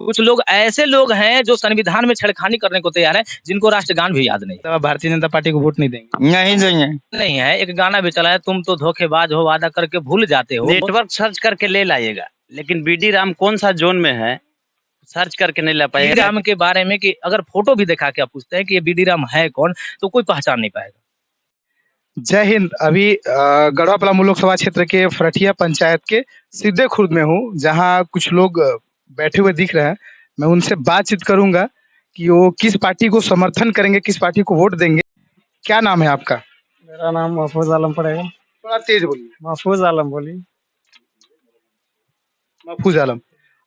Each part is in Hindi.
कुछ लोग ऐसे लोग हैं जो संविधान में छेड़खानी करने को तैयार हैं, जिनको राष्ट्रगान भी याद नहीं। तो आप भारतीय जनता पार्टी को वोट नहीं देंगे? नहीं देंगे। नहीं है, एक गाना भी चला है, तुम तो धोखेबाज हो, वादा करके भूल जाते हो। नेटवर्क सर्च करके ले लाइएगा, लेकिन बीडी राम कौन सा जोन में है सर्च करके नहीं ला बीडी पाएगा। राम के बारे में कि अगर फोटो भी दिखा के आप पूछते हैं कि ये बीडी राम है कौन, तो कोई पहचान नहीं पाएगा। जय हिंद। अभी गढ़वा पलामू लोकसभा क्षेत्र के फरठिया पंचायत के सीधे खुर्द में हूँ, जहाँ कुछ लोग बैठे हुए दिख रहे हैं। मैं उनसे बातचीत करूंगा कि वो किस पार्टी को समर्थन करेंगे, किस पार्टी को वोट देंगे। क्या नाम है आपका? मेरा नाम महफूज आलम पड़ेगा। थोड़ा तेज बोलिए। महफूज आलम बोलिए। महफूज आलम,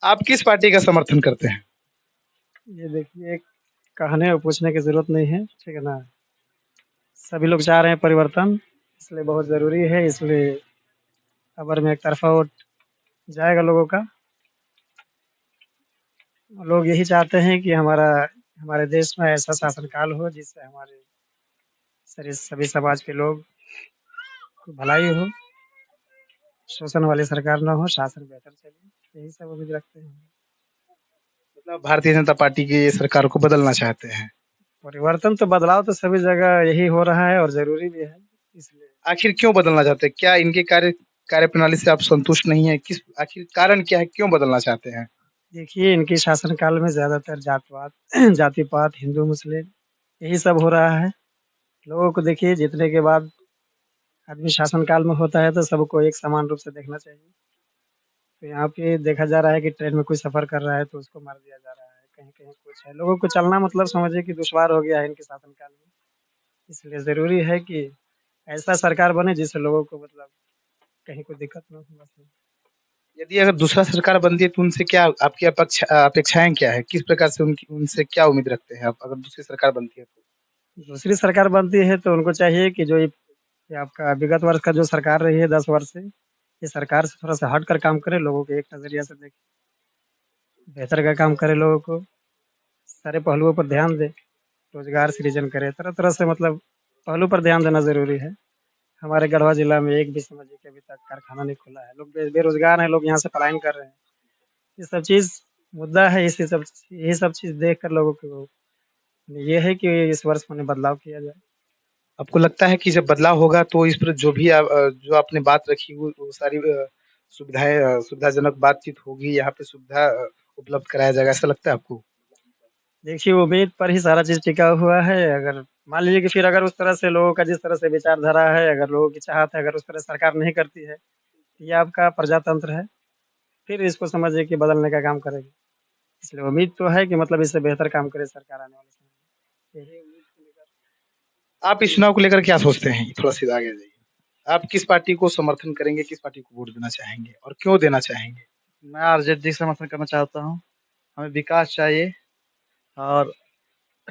आप किस पार्टी का समर्थन करते हैं? ये देखिए, कहने और पूछने की जरूरत नहीं है, ठीक है ना। सभी लोग चाह रहे हैं परिवर्तन, इसलिए बहुत ज़रूरी है। इसलिए खबर में एक तरफा वोट जाएगा लोगों का। लोग यही चाहते हैं कि हमारे देश में ऐसा शासनकाल हो जिससे हमारे सभी समाज के लोग को भलाई हो, शोषण वाली सरकार ना हो, शासन बेहतर चले। यही सब उम्मीद रखते हैं। मतलब भारतीय जनता पार्टी की सरकार को बदलना चाहते हैं। परिवर्तन तो बदलाव तो सभी जगह यही हो रहा है और ज़रूरी भी है, इसलिए। आखिर क्यों बदलना चाहते हैं? क्या इनके कार्यप्रणाली से आप संतुष्ट नहीं है? किस आखिर कारण क्या है, क्यों बदलना चाहते हैं? देखिए, इनके शासनकाल में ज़्यादातर जातवाद जाति-पात, हिंदू, मुस्लिम यही सब हो रहा है। लोगों को देखिए, जीतने के बाद आदमी शासनकाल में होता है तो सबको एक समान रूप से देखना चाहिए। तो यहाँ पे देखा जा रहा है कि ट्रेन में कोई सफ़र कर रहा है तो उसको मार दिया जा रहा है, कहीं-कहीं कुछ है। लोगों को चलना मतलब समझिए कि दुश्वार हो गया है इनके शासनकाल में। इसलिए ज़रूरी है कि ऐसा सरकार बने जिससे लोगों को मतलब कहीं कोई दिक्कत ना हो, बस। यदि अगर दूसरा सरकार बनती है तो उनसे क्या आपकी अपेक्षाएं क्या है? किस प्रकार से उनसे क्या उम्मीद रखते हैं आप, अगर दूसरी सरकार बनती है तो? दूसरी सरकार बनती है तो उनको चाहिए कि जो ये आपका विगत वर्ष का जो सरकार रही है 10 वर्ष से, ये सरकार से थोड़ा-सा हट कर काम करे, लोगों के एक नज़रिया से देखे। बेहतर का काम करे, लोगों को सारे पहलुओं पर ध्यान दे, रोज़गार सृजन करे, तरह-तरह से मतलब पहलू पर ध्यान देना ज़रूरी है। हमारे गढ़वा जिला में एक भी समझिए कि अभी तक कारखाना नहीं खुला है। लोग बेरोज़गार हैं, लोग यहाँ से पलायन कर रहे हैं। ये सब चीज़ मुद्दा है, यही सब चीज़ देख कर लोगों को ये है कि इस वर्ष में बदलाव किया जाए। आपको लगता है कि जब बदलाव होगा तो इस पर जो भी जो आपने बात रखी वो सारी सुविधाएं सुविधाजनक बातचीत होगी, यहाँ पे सुविधा उपलब्ध कराया जाएगा, ऐसा लगता है आपको? देखिए, उम्मीद पर ही सारा चीज़ टिका हुआ है। अगर मान लीजिए कि फिर अगर उस तरह से लोगों का जिस तरह से विचारधारा है, अगर लोगों की चाहत है, अगर उस तरह सरकार नहीं करती है, ये आपका प्रजातंत्र है, फिर इसको समझिए कि बदलने का काम करेगी। इसलिए उम्मीद तो है कि मतलब इससे बेहतर काम करे सरकार आने वाले समय में। यही उम्मीद को लेकर। आप इस चुनाव को लेकर क्या सोचते हैं? थोड़ा सीधा आगे जाइए। आप किस पार्टी को समर्थन करेंगे, किस पार्टी को वोट देना चाहेंगे और क्यों देना चाहेंगे? मैं आरजेडी समर्थन करना चाहता हूँ। हमें विकास चाहिए और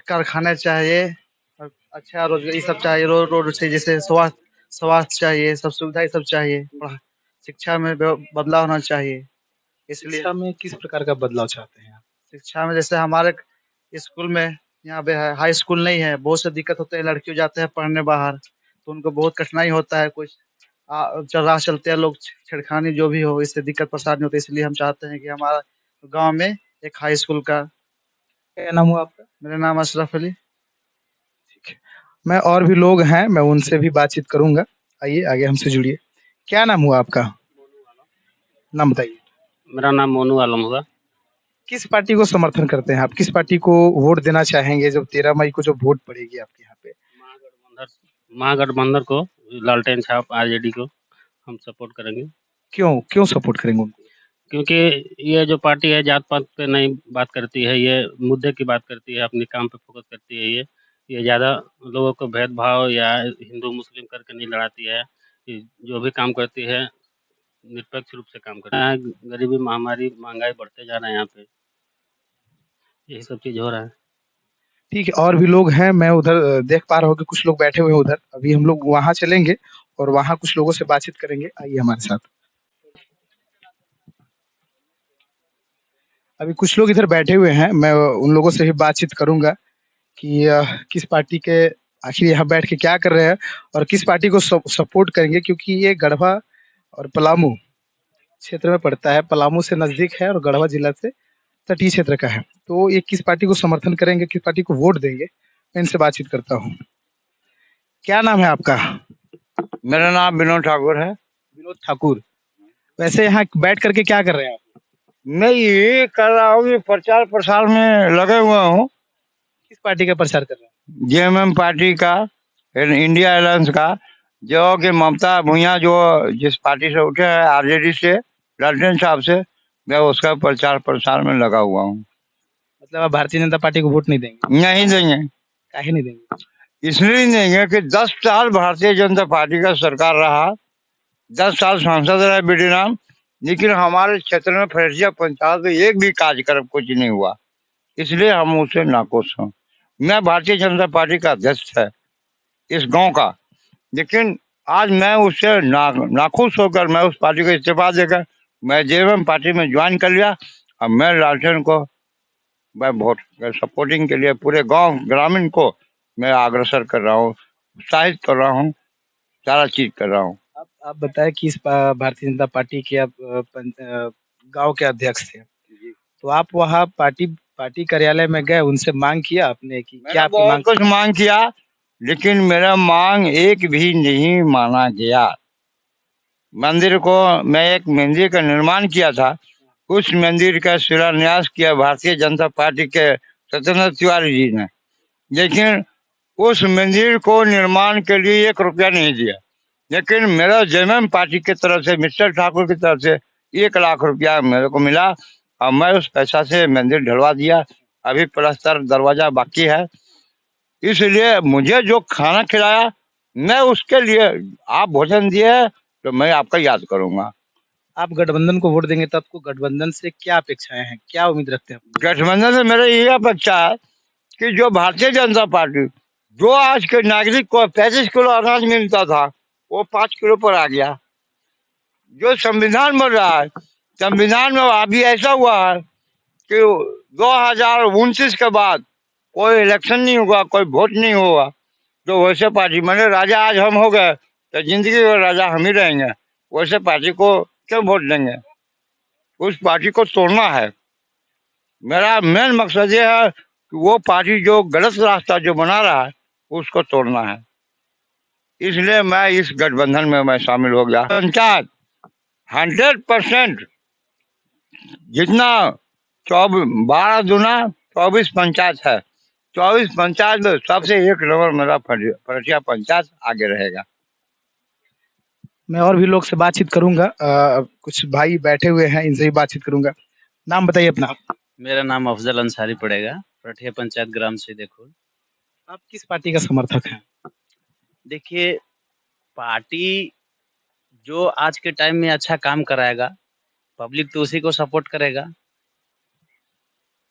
कारखाने चाहिए और अच्छा रोजगार, ये सब चाहिए। रोड से जैसे स्वास्थ्य चाहिए, सब सुविधा ये सब चाहिए। शिक्षा में बदलाव होना चाहिए। इसलिए शिक्षा में किस प्रकार का बदलाव चाहते हैं आप? शिक्षा में जैसे हमारे स्कूल में यहाँ पे है, हाई स्कूल नहीं है, बहुत से दिक्कत होते हैं। लड़कियों जाते हैं पढ़ने बाहर तो उनको बहुत कठिनाई होता है। कुछ राह चलते हैं लोग, छेड़खानी जो भी हो, इससे दिक्कत परेशानी होती है। इसलिए हम चाहते हैं कि हमारा गांव में एक हाई स्कूल का। क्या नाम हुआ आपका? मेरा नाम अशरफ अली। ठीक है, मैं और भी लोग हैं, मैं उनसे भी बातचीत करूंगा। आइए आगे हमसे जुड़िए। क्या नाम हुआ आपका? नाम बताइए। मेरा नाम मोनू आलम होगा। किस पार्टी को समर्थन करते हैं आप? किस पार्टी को वोट देना चाहेंगे जब 13 मई को जो वोट पड़ेगी आपके यहाँ पे? महागठबंधन को, लालटेन छाप आरजेडी को हम सपोर्ट करेंगे। क्यों क्यों सपोर्ट करेंगे उनको? क्योंकि ये जो पार्टी है जात पात पे नहीं बात करती है, ये मुद्दे की बात करती है, अपने काम पे फोकस करती है। ये ज़्यादा लोगों को भेदभाव या हिंदू मुस्लिम करके नहीं लड़ाती है। ये जो भी काम करती है निरपेक्ष रूप से काम करती है। गरीबी, महामारी, महंगाई बढ़ते जा रहे हैं यहाँ पे, यही सब चीज़ हो रहा है। ठीक है, और भी लोग हैं, मैं उधर देख पा रहा हूँ कि कुछ लोग बैठे हुए हैं उधर। अभी हम लोग वहाँ चलेंगे और वहाँ कुछ लोगों से बातचीत करेंगे। आइए हमारे साथ। अभी कुछ लोग इधर बैठे हुए हैं, मैं उन लोगों से भी बातचीत करूंगा कि किस पार्टी के आखिर यहाँ बैठ के क्या कर रहे हैं और किस पार्टी को सपोर्ट करेंगे, क्योंकि ये गढ़वा और पलामू क्षेत्र में पड़ता है। पलामू से नजदीक है और गढ़वा जिला से तटीय क्षेत्र का है, तो ये किस पार्टी को समर्थन करेंगे, किस पार्टी को वोट देंगे, मैं इनसे बातचीत करता हूँ। क्या नाम है आपका? मेरा नाम विनोद ठाकुर है। विनोद ठाकुर। वैसे यहाँ बैठ करके क्या कर रहे हैं आप? मैं ये कर रहा हूँ कि प्रचार प्रसार में लगे हुए हूँ। किस पार्टी का प्रचार कर रहे हैं? जेएमएम पार्टी का, इंडिया अलायंस का, जो कि ममता भूया जो जिस पार्टी से उठे हैं, आरजेडी से, लालटेन साहब से, मैं उसका प्रचार प्रसार में लगा हुआ हूँ। मतलब आप भारतीय जनता पार्टी को वोट नहीं देंगे? नहीं देंगे। काहे नहीं देंगे? इसलिए नहीं देंगे कि 10 साल भारतीय जनता पार्टी का सरकार रहा, 10 साल सांसद रहे बीडी राम, लेकिन हमारे क्षेत्र में फरसिया पंचायत में एक भी कार्यक्रम कुछ नहीं हुआ, इसलिए हम उससे नाखुश हैं। मैं भारतीय जनता पार्टी का अध्यक्ष है इस गांव का, लेकिन आज मैं उससे नाखुश होकर मैं उस पार्टी को इस्तीफा देकर मैं जेएमएम पार्टी में ज्वाइन कर लिया। अब मैं लालटेन को मैं वोट सपोर्टिंग के लिए पूरे गांव ग्रामीण को मैं अग्रसर कर रहा हूँ, उत्साहित कर रहा हूँ, सारा चीज कर रहा हूँ। आप बताएं कि इस भारतीय जनता पार्टी के आप गांव के अध्यक्ष थे, तो आप वहाँ पार्टी कार्यालय में गए, उनसे मांग किया आपने कि क्या आपकी बहुत मांग? कुछ मांग किया, लेकिन मेरा मांग एक भी नहीं माना गया। मंदिर को मैं एक मंदिर का निर्माण किया था, उस मंदिर का शिलान्यास किया भारतीय जनता पार्टी के सत्येंद्र तिवारी जी ने, लेकिन उस मंदिर को निर्माण के लिए 1 रुपया नहीं दिया। लेकिन मेरा जेएमएम पार्टी की तरफ से, मिस्टर ठाकुर की तरफ से 1 लाख रुपया मेरे को मिला और मैं उस पैसा से मंदिर ढलवा दिया। अभी प्लास्टर दरवाजा बाकी है, इसलिए मुझे जो खाना खिलाया मैं उसके लिए, आप भोजन दिए तो मैं आपका याद करूंगा। आप गठबंधन को वोट देंगे तो आपको गठबंधन से क्या अपेक्षाएं हैं, क्या उम्मीद रखते हैं? गठबंधन से मेरा यही अपेक्षा है कि जो भारतीय जनता पार्टी, जो आज के नागरिक को 35 किलो अनाज मिलता था वो 5 किलो पर आ गया। जो संविधान बन रहा है, संविधान में अभी ऐसा हुआ है कि 2029 के बाद कोई इलेक्शन नहीं होगा, कोई वोट नहीं होगा। तो वैसे पार्टी मैंने राजा आज हम हो गए तो जिंदगी में राजा हम ही रहेंगे, वैसे पार्टी को क्यों वोट देंगे? उस पार्टी को तोड़ना है। मेरा मेन मकसद ये है कि वो पार्टी जो गलत रास्ता जो बना रहा है उसको तोड़ना है, इसलिए मैं इस गठबंधन में मैं शामिल हो गया। पंचायत 100% जितना 12 दूना 24 पंचायत है, 24 पंचायत में सबसे 1 नंबर मेरा फरसिया पंचायत आगे रहेगा। मैं और भी लोग से बातचीत करूंगा, कुछ भाई बैठे हुए हैं, इनसे भी बातचीत करूंगा। नाम बताइए अपना। मेरा नाम अफजल अंसारी पड़ेगा, फरठिया पंचायत ग्राम से। देखो, आप किस पार्टी का समर्थक हैं? देखिए, पार्टी जो आज के टाइम में अच्छा काम कराएगा, पब्लिक तो उसी को सपोर्ट करेगा।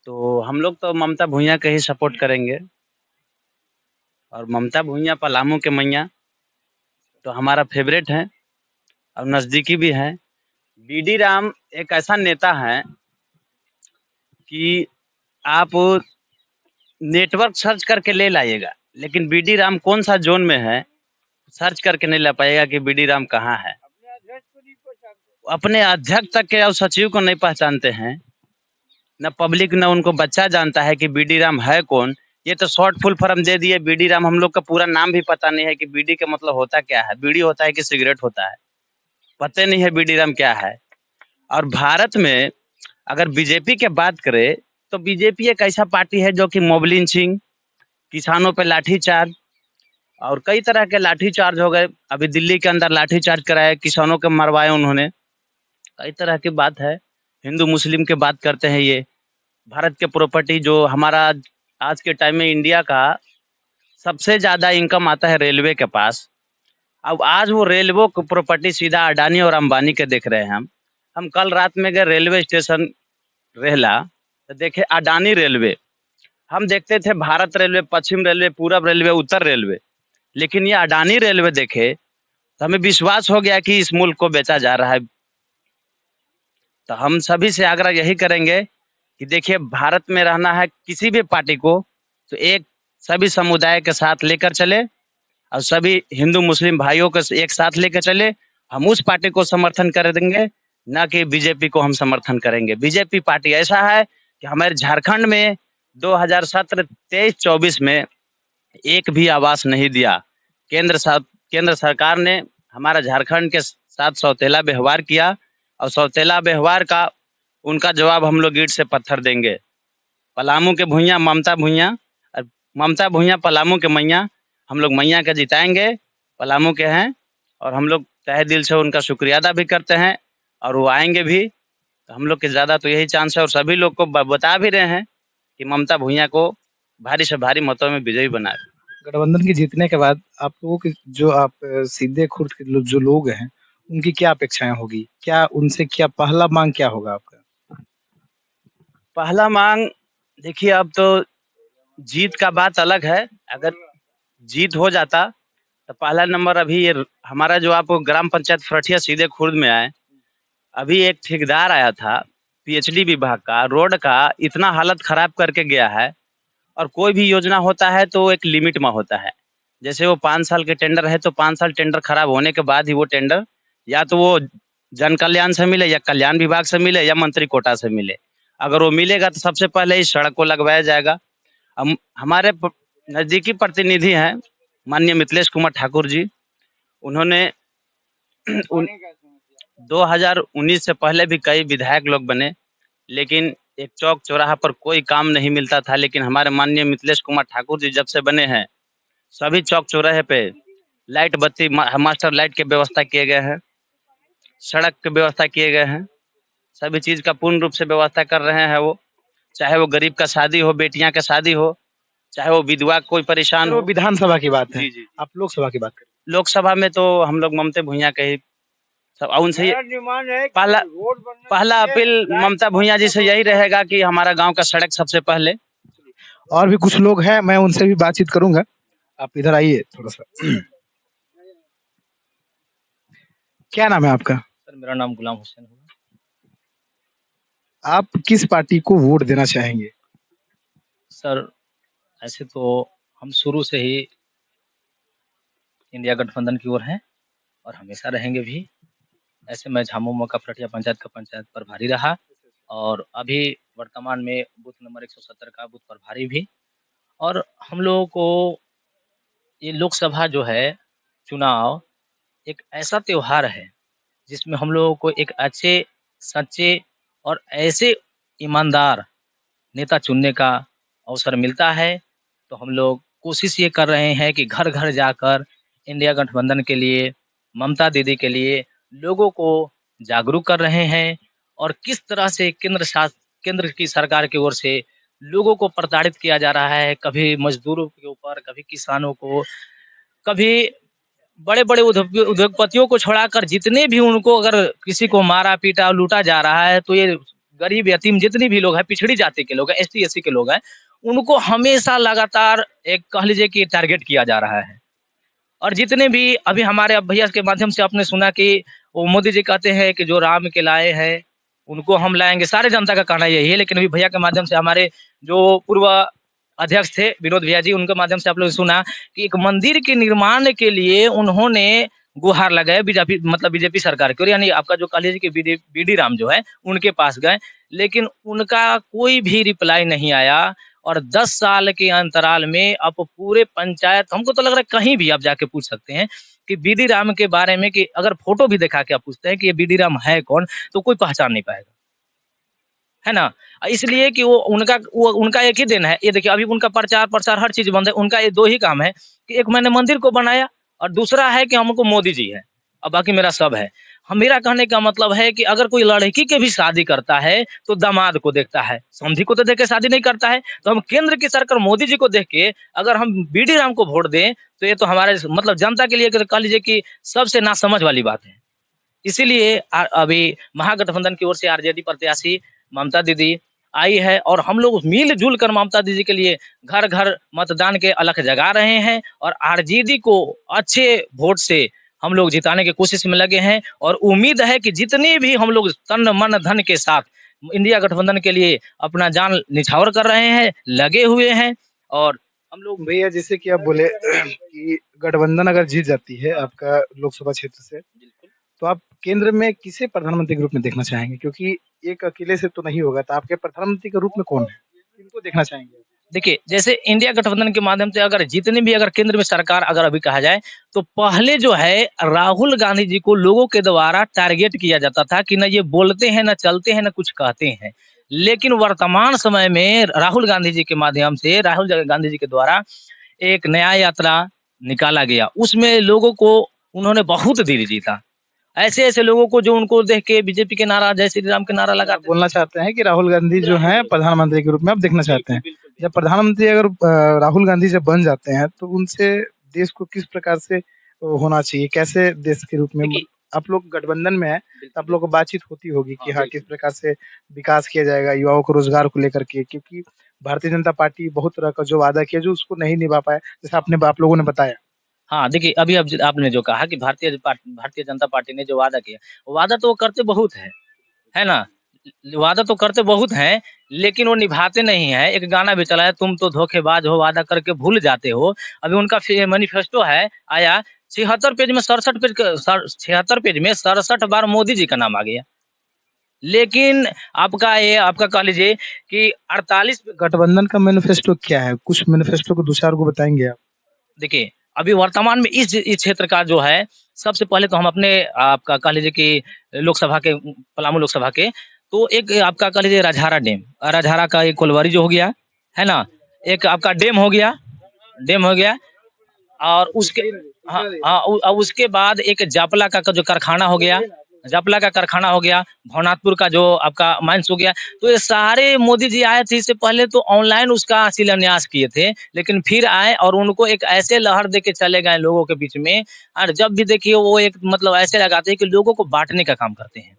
तो हम लोग तो ममता भूया के ही सपोर्ट करेंगे, और ममता भूया पलामू के मैया तो हमारा फेवरेट है और नज़दीकी भी है। बीडी राम एक ऐसा नेता है कि आप नेटवर्क सर्च करके ले लाइएगा, लेकिन बीडी राम कौन सा जोन में है सर्च करके नहीं ला पाएगा कि बीडी राम कहाँ है। अपने अध्यक्ष तक के और सचिव को नहीं पहचानते हैं, न पब्लिक न उनको बच्चा जानता है कि बीडी राम है कौन। ये तो शॉर्ट फुल फॉर्म दे दिए बीडी राम, हम लोग का पूरा नाम भी पता नहीं है कि बीडी का मतलब होता क्या है, बीड़ी होता है कि सिगरेट होता है, पता नहीं है बीडी राम क्या है। और भारत में अगर बीजेपी के बात करें तो बीजेपी एक ऐसा पार्टी है जो कि मॉब लिंचिंग, किसानों पे लाठीचार्ज और कई तरह के लाठीचार्ज हो गए। अभी दिल्ली के अंदर लाठीचार्ज कराए, किसानों के मरवाए उन्होंने, कई तरह की बात है। हिंदू मुस्लिम के बात करते हैं। ये भारत के प्रॉपर्टी जो हमारा आज के टाइम में इंडिया का सबसे ज़्यादा इनकम आता है रेलवे के पास। अब आज वो रेलवे को प्रॉपर्टी सीधा अडानी और अंबानी के देख रहे हैं हम कल रात में गए रेलवे स्टेशन रेहला तो देखे अडानी रेलवे। हम देखते थे भारत रेलवे, पश्चिम रेलवे, पूरब रेलवे, उत्तर रेलवे, लेकिन ये अडानी रेलवे देखे तो हमें विश्वास हो गया कि इस मुल्क को बेचा जा रहा है। तो हम सभी से आग्रह यही करेंगे कि देखिए, भारत में रहना है किसी भी पार्टी को तो एक सभी समुदाय के साथ लेकर चले और सभी हिंदू मुस्लिम भाइयों को एक साथ लेकर चले। हम उस पार्टी को समर्थन कर देंगे, ना कि बीजेपी को हम समर्थन करेंगे। बीजेपी पार्टी ऐसा है कि हमारे झारखंड में 2017-23-24 में एक भी आवास नहीं दिया। केंद्र सरकार ने हमारा झारखंड के साथ सौतेला व्यवहार किया और सौतेला व्यवहार का उनका जवाब हम लोग ईंट से पत्थर देंगे। पलामू के भुइयाँ ममता भुइयाँ पलामू के मैया, हम लोग मैया के जिताएंगे, पलामू के हैं और हम लोग तहे दिल से उनका शुक्रिया अदा भी करते हैं और वो आएंगे भी। तो हम लोग के ज़्यादा तो यही चांस है और सभी लोग को बता भी रहे हैं कि ममता भुइयाँ को भारी से भारी मतों में विजयी बनाए। गठबंधन के जीतने के बाद आप लोगों के जो आप सीधे खुर्द के जो लोग हैं उनकी क्या अपेक्षाएं होगी? क्या उनसे क्या पहला मांग क्या होगा आपका? पहला मांग देखिए, अब तो जीत का बात अलग है। अगर जीत हो जाता तो पहला नंबर अभी ये हमारा जो आप ग्राम पंचायत फरठिया सीधे खुर्द में आए, अभी एक ठेकेदार आया था पीएचडी विभाग का, रोड का इतना हालत खराब करके गया है। और कोई भी योजना होता है तो एक लिमिट में होता है। जैसे वो 5 साल के टेंडर है तो 5 साल टेंडर खराब होने के बाद ही वो टेंडर या तो वो जन कल्याण से मिले या कल्याण विभाग से मिले या मंत्री कोटा से मिले। अगर वो मिलेगा तो सबसे पहले इस सड़क को लगवाया जाएगा। हमारे नज़दीकी प्रतिनिधि हैं माननीय मिथिलेश कुमार ठाकुर जी, उन्होंने 2019 से पहले भी कई विधायक लोग बने, लेकिन एक चौक चौराहा पर कोई काम नहीं मिलता था। लेकिन हमारे माननीय मिथिलेश कुमार ठाकुर जी जब से बने हैं, सभी चौक चौराहे पे लाइट बत्ती मास्टर लाइट के व्यवस्था किए गए हैं, सड़क के व्यवस्था किए गए हैं, सभी चीज़ का पूर्ण रूप से व्यवस्था कर रहे हैं वो। चाहे वो गरीब का शादी हो, बेटियां का शादी हो, चाहे वो विधवा कोई परेशान वो हो। विधानसभा की बात है, जी, जी। आप लोकसभा की बात करें। लोकसभा में तो हम लोग ममता भुइयां के ही सब उनसे पहला अपील ममता भुइयां जी से यही रहेगा कि हमारा गांव का सड़क सबसे पहले। और भी कुछ लोग हैं, मैं उनसे भी बातचीत करूंगा। आप इधर आइए थोड़ा सा। क्या नाम है आपका? सर मेरा नाम गुलाम हुसैन है। आप किस पार्टी को वोट देना चाहेंगे? सर ऐसे तो हम शुरू से ही इंडिया गठबंधन की ओर हैं और हमेशा रहेंगे भी। ऐसे मैं झामुमो का फरठिया पंचायत का पंचायत प्रभारी रहा और अभी वर्तमान में बूथ नंबर 170 का बूथ प्रभारी भी। और हम लोगों को ये लोकसभा जो है चुनाव एक ऐसा त्योहार है जिसमें हम लोगों को एक अच्छे, सच्चे और ऐसे ईमानदार नेता चुनने का अवसर मिलता है। तो हम लोग कोशिश ये कर रहे हैं कि घर-घर जाकर इंडिया गठबंधन के लिए, ममता दीदी के लिए लोगों को जागरूक कर रहे हैं और किस तरह से केंद्र की सरकार की ओर से लोगों को प्रताड़ित किया जा रहा है। कभी मज़दूरों के ऊपर, कभी किसानों को, कभी बड़े-बड़े उद्योगपतियों को छोड़ाकर जितने भी उनको अगर किसी को मारा-पीटा, लूटा जा रहा है, तो ये गरीब यतीम जितनी भी लोग हैं, पिछड़ी जाति के लोग हैं, एसटी, एससी के लोग हैं, उनको हमेशा लगातार एक कह लीजिए कि टारगेट किया जा रहा है। और जितने भी अभी हमारे अब भैया के माध्यम से आपने सुना कि वो मोदी जी कहते हैं कि जो राम के लाए हैं, उनको हम लाएँगे। सारे जनता का कहना यही है, लेकिन अभी भैया के माध्यम से हमारे जो पूर्व अध्यक्ष थे विनोद भैया जी, उनके माध्यम से आप लोगों ने सुना कि एक मंदिर के निर्माण के लिए उन्होंने गुहार लगाए बीजेपी सरकार की ओर, यानी आपका जो कह लीजिए कि बीडी राम जो है उनके पास गए, लेकिन उनका कोई भी रिप्लाई नहीं आया। और 10 साल के अंतराल में अब पूरे पंचायत, हमको तो लग रहा है कहीं भी आप जाके पूछ सकते हैं कि बीडी राम के बारे में, कि अगर फोटो भी दिखा के आप पूछते हैं कि ये बीडी राम है कौन, तो कोई पहचान नहीं पाएगा, है ना? इसलिए कि वो उनका एक ही दिन है। ये देखिए अभी उनका प्रचार हर चीज़ बंद है। उनका ये 2 ही काम है कि एक मैंने मंदिर को बनाया और दूसरा है कि हमको मोदी जी है और बाकी मेरा सब है। मेरा कहने का मतलब है कि अगर कोई लड़की की भी शादी करता है तो दामाद को देखता है, समधी को तो देख के शादी नहीं करता है। तो हम केंद्र की सरकार मोदी जी को देख के अगर हम बीडी राम को वोट दें तो ये तो हमारे जनता के लिए कह लीजिए कि सबसे नासमझ वाली बात है। इसीलिए अभी महागठबंधन की ओर से आरजेडी प्रत्याशी ममता दीदी आई है और हम लोग मिल-जुल कर ममता दीदी के लिए घर-घर मतदान के अलख जगा रहे हैं और आरजेडी को अच्छे वोट से हम लोग जिताने की कोशिश में लगे हैं। और उम्मीद है कि जितने भी हम लोग तन मन धन के साथ इंडिया गठबंधन के लिए अपना जान निछावर कर रहे हैं, लगे हुए हैं। और हम लोग भैया जैसे कि आप बोले कि गठबंधन अगर जीत जाती है आपका लोकसभा क्षेत्र से, तो आप केंद्र में किसे प्रधानमंत्री के रूप में देखना चाहेंगे? क्योंकि एक अकेले से तो नहीं होगा, तो आपके प्रधानमंत्री के रूप में कौन है? किनको देखना चाहेंगे? देखिए, जैसे इंडिया गठबंधन के माध्यम से अगर जितनी भी अगर केंद्र में सरकार अगर अभी कहा जाए, तो पहले जो है राहुल गांधी जी को लोगों के द्वारा टारगेट किया जाता था कि ना ये बोलते हैं, ना चलते हैं, ना कुछ कहते हैं। लेकिन वर्तमान समय में राहुल गांधी जी के माध्यम से, राहुल गांधी जी के द्वारा एक नया यात्रा निकाला गया। उसमें लोगों को उन्होंने बहुत दिल जीता। ऐसे-ऐसे लोगों को जो उनको देख के बीजेपी के नारा, जय श्री राम के नारा आप लगाते थे। बोलना चाहते हैं कि राहुल गांधी जो हैं प्रधानमंत्री के रूप में आप देखना चाहते हैं। बिल्कुल, बिल्कुल। जब प्रधानमंत्री अगर राहुल गांधी जब बन जाते हैं, तो उनसे देश को किस प्रकार से होना चाहिए? कैसे देश के रूप में देखिए आप लोग गठबंधन में हैं, तो आप लोगों को बातचीत होती होगी कि हाँ, हाँ, किस प्रकार से विकास किया जाएगा युवाओं को रोजगार को लेकर के? क्योंकि भारतीय जनता पार्टी बहुत तरह का जो वादा किया, जो उसको नहीं निभा पाया, जैसे आप लोगों ने बताया। हाँ, देखिए अभी अब ज आपने जो कहा कि भारतीय जनता पार्टी ने जो वादा किया, वादा तो वो करते बहुत हैं, है ना? वादा तो करते बहुत हैं, लेकिन वो निभाते नहीं हैं। एक गाना भी चला है, तुम तो धोखेबाज हो, वादा करके भूल जाते हो। अभी उनका मैनिफेस्टो है, आया 76 पेज में 67 पेज क सर 76 पेज में 67 बार मोदी जी का नाम आ गया। लेकिन आपका कह लीजिए कि 48 गठबंधन का मैनिफेस्टो क्या है? कुछ मैनिफेस्टो को 2-4 को बताएँगे आप? देखिए, अभी वर्तमान में इस क्षेत्र का जो है, सबसे पहले तो हम अपने आपका कह लीजिए कि लोकसभा के पलामू लोकसभा के, तो एक आपका कह लीजिए राजहारा डैम, राजहारा का एक कोलवारी जो हो गया, है ना? एक आपका डैम हो गया और उसके हाँ, हाँ, उसके बाद एक जापला का जो कारखाना हो गया, भवनाथपुर का जो आपका माइंस हो गया। तो ये सारे मोदी जी आए थे, इससे पहले तो ऑनलाइन उसका शिलान्यास किए थे, लेकिन फिर आए और उनको एक ऐसे लहर देके चले गए लोगों के बीच में। और जब भी देखिए वो एक मतलब ऐसे लगाते हैं कि लोगों को बाँटने का काम करते हैं।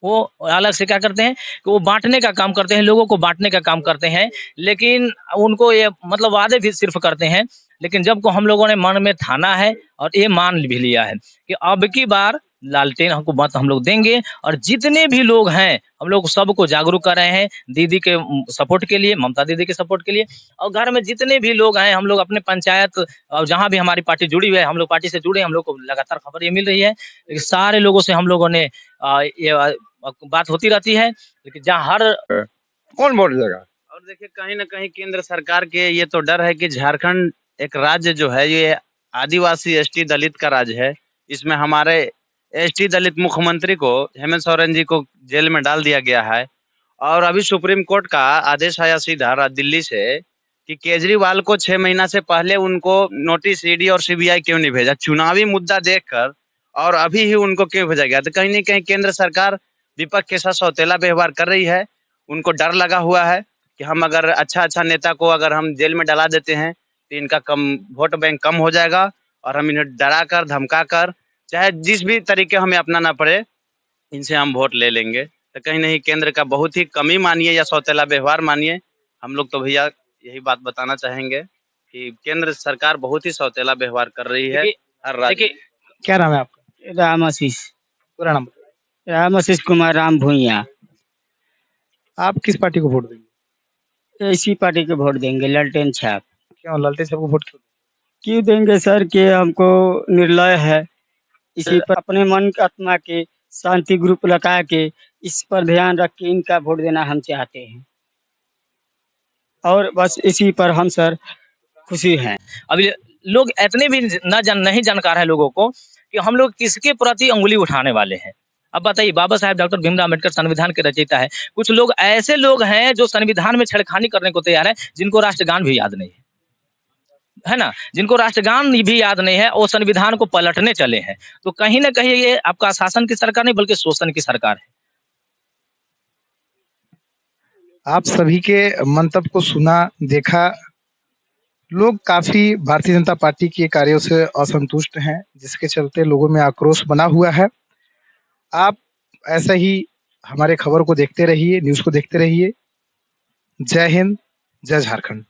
वो अलग से क्या करते हैं कि वो बाँटने का काम करते हैं, लोगों को बाँटने का काम करते हैं, लेकिन उनको ये मतलब वादे भी सिर्फ़ करते हैं। लेकिन जब को हम लोगों ने मन में ठाना है और ये मान भी लिया है कि अब की बार लालटेन हमको मत हम लोग देंगे और जितने भी लोग हैं, हम लोग सबको जागरूक कर रहे हैं दीदी के सपोर्ट के लिए, ममता दीदी के सपोर्ट के लिए। और घर में जितने भी लोग हैं, हम लोग अपने पंचायत और जहाँ भी हमारी पार्टी जुड़ी हुई है, हम लोग पार्टी से जुड़े हैं, हम लोग को लगातार खबर ये मिल रही है। लेकिन सारे लोगों से हम लोगों ने बात होती रहती है, लेकिन जहाँ हर कौन वोट देगा? और देखिए कहीं न कहीं केंद्र सरकार के ये तो डर है कि झारखंड एक राज्य जो है ये आदिवासी एसटी दलित का राज्य है। इसमें हमारे एसटी दलित मुख्यमंत्री को हेमंत सोरेन जी को जेल में डाल दिया गया है। और अभी सुप्रीम कोर्ट का आदेश आया सीधा दिल्ली से कि केजरीवाल को 6 महीना से पहले उनको नोटिस ईडी और सीबीआई क्यों नहीं भेजा? चुनावी मुद्दा देखकर और अभी ही उनको क्यों भेजा गया? तो कहीं न कहीं केंद्र सरकार विपक्ष के साथ सौतेला व्यवहार कर रही है। उनको डर लगा हुआ है कि हम अगर अच्छा नेता को अगर हम जेल में डला देते हैं, तो इनका वोट बैंक कम हो जाएगा और हम इन्हें डराकर, धमकाकर, चाहे जिस भी तरीके हमें अपनाना पड़े, इनसे हम वोट ले लेंगे। तो कहीं नहीं केंद्र का बहुत ही कमी मानिए या सौतेला व्यवहार मानिए, हम लोग तो भैया यही बात बताना चाहेंगे कि केंद्र सरकार बहुत ही सौतेला व्यवहार कर रही है हर राज्य देखिए में। क्या नाम है आपका? राम आशीष पूरा नाम? राम आशीष कुमार राम भूइया। आप किस पार्टी को वोट देंगे? इसी पार्टी को वोट देंगे, लालटेन छाप। क्यों लालटेन साहब को वोट क्यों? क्यों देंगे सर कि हमको निर्णय है इसी पर अपने मन की आत्मा के शांति ग्रुप लगा के इस पर ध्यान रख के इनका वोट देना हम चाहते हैं और बस इसी पर हम सर खुशी हैं। अभी लोग इतने भी नहीं जानकार है लोगों को कि हम लोग किसके प्रति अंगुली उठाने वाले हैं। अब बताइए, बाबा साहेब डॉक्टर भीमराव अम्बेडकर संविधान के रचयिता है। कुछ लोग ऐसे लोग हैं जो संविधान में छेड़खानी करने को तैयार है, जिनको राष्ट्रगान भी याद नहीं है ना? जिनको राष्ट्रगान भी याद नहीं है, वो संविधान को पलटने चले हैं। तो कहीं न कहीं ये आपका शासन की सरकार नहीं बल्कि शोषण की सरकार है। आप सभी के मंतव्य को सुना, देखा। लोग काफ़ी भारतीय जनता पार्टी के कार्यों से असंतुष्ट हैं, जिसके चलते लोगों में आक्रोश बना हुआ है। आप ऐसा ही हमारे खबर को देखते रहिए, न्यूज़ को देखते रहिए। जय हिंद, जय झारखंड।